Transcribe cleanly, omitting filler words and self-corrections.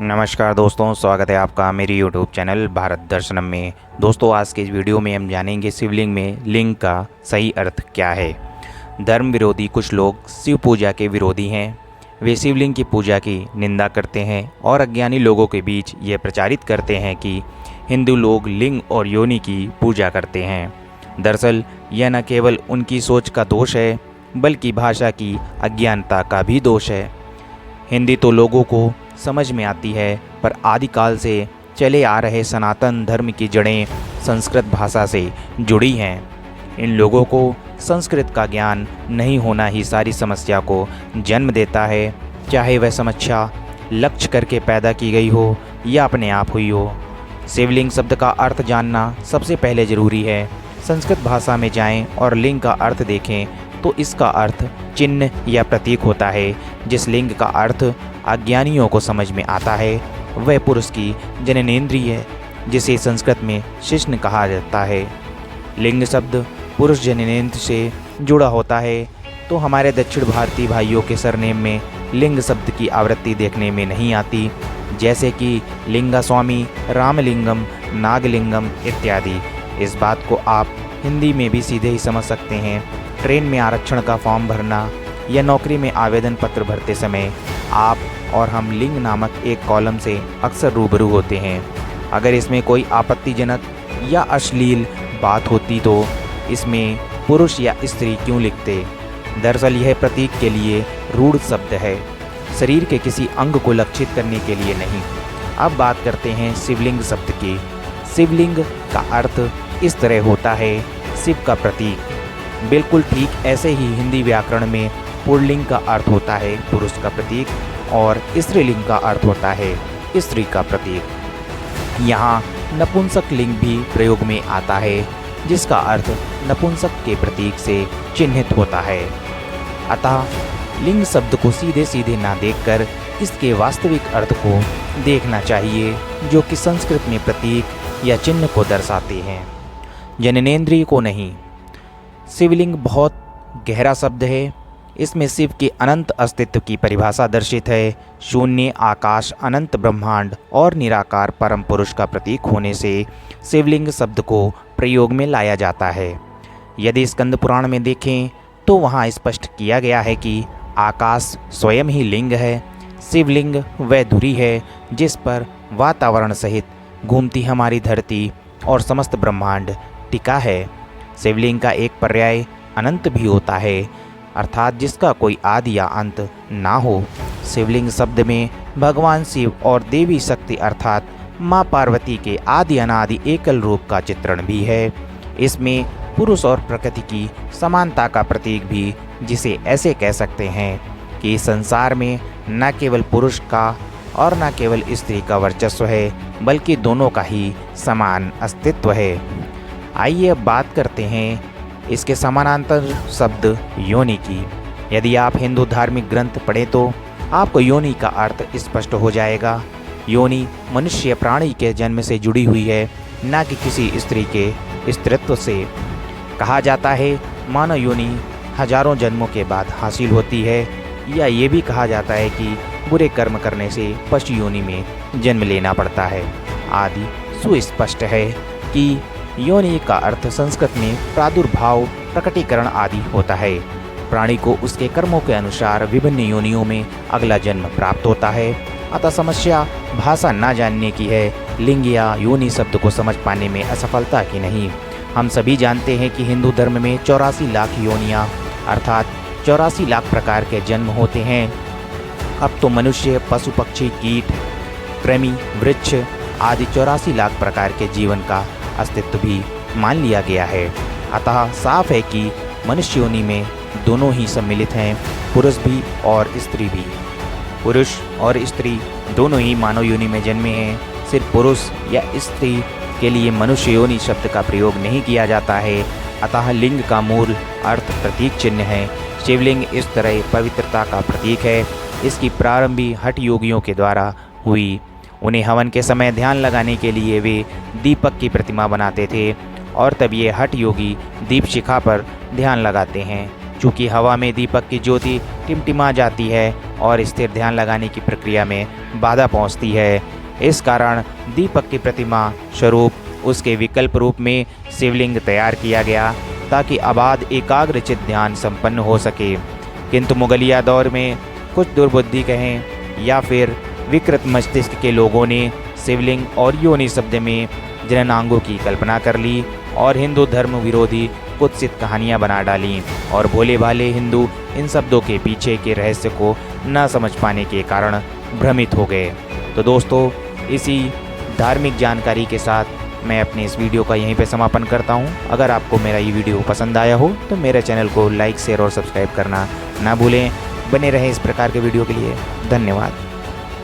नमस्कार दोस्तों, स्वागत है आपका मेरी यूट्यूब चैनल भारत दर्शनम में। दोस्तों, आज के इस वीडियो में हम जानेंगे शिवलिंग में लिंग का सही अर्थ क्या है। धर्म विरोधी कुछ लोग शिव पूजा के विरोधी हैं। वे शिवलिंग की पूजा की निंदा करते हैं और अज्ञानी लोगों के बीच ये प्रचारित करते हैं कि हिंदू लोग लिंग और योनि की पूजा करते हैं। दरअसल यह न केवल उनकी सोच का दोष है, बल्कि भाषा की अज्ञानता का भी दोष है। हिंदी तो लोगों को समझ में आती है, पर आदिकाल से चले आ रहे सनातन धर्म की जड़ें संस्कृत भाषा से जुड़ी हैं। इन लोगों को संस्कृत का ज्ञान नहीं होना ही सारी समस्या को जन्म देता है, चाहे वह समस्या लक्ष्य करके पैदा की गई हो या अपने आप हुई हो। शिवलिंग शब्द का अर्थ जानना सबसे पहले ज़रूरी है। संस्कृत भाषा में जाएं और लिंग का अर्थ देखें तो इसका अर्थ चिन्ह या प्रतीक होता है। जिस लिंग का अर्थ अज्ञानियों को समझ में आता है वह पुरुष की जननेंद्रिय है, जिसे संस्कृत में शिश्न कहा जाता है। लिंग शब्द पुरुष जननेंद्र से जुड़ा होता है, तो हमारे दक्षिण भारतीय भाइयों के सरनेम में लिंग शब्द की आवृत्ति देखने में नहीं आती, जैसे कि लिंगा स्वामी, रामलिंगम, नागलिंगम इत्यादि। इस बात को आप हिंदी में भी सीधे ही समझ सकते हैं। ट्रेन में आरक्षण का फॉर्म भरना या नौकरी में आवेदन पत्र भरते समय आप और हम लिंग नामक एक कॉलम से अक्सर रूबरू होते हैं। अगर इसमें कोई आपत्तिजनक या अश्लील बात होती तो इसमें पुरुष या स्त्री क्यों लिखते। दरअसल यह प्रतीक के लिए रूढ़ शब्द है, शरीर के किसी अंग को लक्षित करने के लिए नहीं। अब बात करते हैं शिवलिंग शब्द की। शिवलिंग का अर्थ इस तरह होता है, शिव का प्रतीक। बिल्कुल ठीक ऐसे ही हिंदी व्याकरण में पुल्लिंग का अर्थ होता है पुरुष का प्रतीक, और स्त्रीलिंग का अर्थ होता है स्त्री का प्रतीक। यहाँ नपुंसक लिंग भी प्रयोग में आता है, जिसका अर्थ नपुंसक के प्रतीक से चिन्हित होता है। अतः लिंग शब्द को सीधे सीधे ना देखकर इसके वास्तविक अर्थ को देखना चाहिए, जो कि संस्कृत में प्रतीक या चिन्ह को दर्शाते हैं, जननेंद्रिय को नहीं। शिवलिंग बहुत गहरा शब्द है। इसमें शिव के अनंत अस्तित्व की परिभाषा दर्शित है। शून्य, आकाश, अनंत ब्रह्मांड और निराकार परम पुरुष का प्रतीक होने से शिवलिंग शब्द को प्रयोग में लाया जाता है। यदि स्कंद पुराण में देखें तो वहाँ स्पष्ट किया गया है कि आकाश स्वयं ही लिंग है। शिवलिंग वह धुरी है जिस पर वातावरण सहित घूमती हमारी धरती और समस्त ब्रह्मांड टिका है। शिवलिंग का एक पर्याय अनंत भी होता है, अर्थात जिसका कोई आदि या अंत ना हो। शिवलिंग शब्द में भगवान शिव और देवी शक्ति अर्थात माँ पार्वती के आदि अनादि एकल रूप का चित्रण भी है। इसमें पुरुष और प्रकृति की समानता का प्रतीक भी, जिसे ऐसे कह सकते हैं कि संसार में न केवल पुरुष का और न केवल स्त्री का वर्चस्व है, बल्कि दोनों का ही समान अस्तित्व है। आइए अब बात करते हैं इसके समानांतर शब्द योनि की। यदि आप हिंदू धार्मिक ग्रंथ पढ़ें तो आपको योनि का अर्थ स्पष्ट हो जाएगा। योनि मनुष्य प्राणी के जन्म से जुड़ी हुई है, न कि किसी स्त्री के स्त्रीत्व से। कहा जाता है मानव योनि हजारों जन्मों के बाद हासिल होती है, या ये भी कहा जाता है कि बुरे कर्म करने से पशु योनि में जन्म लेना पड़ता है। आदि सुस्पष्ट है कि योनि का अर्थ संस्कृत में प्रादुर्भाव, प्रकटीकरण आदि होता है। प्राणी को उसके कर्मों के अनुसार विभिन्न योनियों में अगला जन्म प्राप्त होता है। अतः समस्या भाषा न जानने की है, लिंग या योनि शब्द को समझ पाने में असफलता की नहीं। हम सभी जानते हैं कि हिंदू धर्म में 84 लाख योनियाँ अर्थात 84 लाख प्रकार के जन्म होते हैं। अब तो मनुष्य, पशु, पक्षी, कीट, कृमि, वृक्ष आदि 84 लाख प्रकार के जीवन का अस्तित्व भी मान लिया गया है। अतः साफ है कि मनुष्य योनि में दोनों ही सम्मिलित हैं, पुरुष भी और स्त्री भी। पुरुष और स्त्री दोनों ही मानव योनि में जन्मे हैं। सिर्फ पुरुष या स्त्री के लिए मनुष्य योनि शब्द का प्रयोग नहीं किया जाता है। अतः लिंग का मूल अर्थ प्रतीक चिन्ह है। शिवलिंग इस तरह पवित्रता का प्रतीक है। इसकी प्रारंभी हठ योगियों के द्वारा हुई। उन्हें हवन के समय ध्यान लगाने के लिए वे दीपक की प्रतिमा बनाते थे, और तब ये हठ योगी दीप शिखा पर ध्यान लगाते हैं। चूँकि हवा में दीपक की ज्योति टिमटिमा जाती है और स्थिर ध्यान लगाने की प्रक्रिया में बाधा पहुंचती है। इस कारण दीपक की प्रतिमा स्वरूप उसके विकल्प रूप में शिवलिंग तैयार किया गया ताकि आबाद एकाग्रचित ध्यान संपन्न हो सके। किंतु मुगलिया दौर में कुछ दुर्बुद्धि कहें या फिर विकृत मस्तिष्क के लोगों ने शिवलिंग और योनि शब्द में जननांगों की कल्पना कर ली और हिंदू धर्म विरोधी कुत्सित कहानियां बना डालीं और भोले भाले हिंदू इन शब्दों के पीछे के रहस्य को न समझ पाने के कारण भ्रमित हो गए। तो दोस्तों, इसी धार्मिक जानकारी के साथ मैं अपने इस वीडियो का यहीं पे समापन करता हूं। अगर आपको मेरा ये वीडियो पसंद आया हो तो मेरे चैनल को लाइक, शेयर और सब्सक्राइब करना ना भूलें। बने रहें इस प्रकार के वीडियो के लिए। धन्यवाद।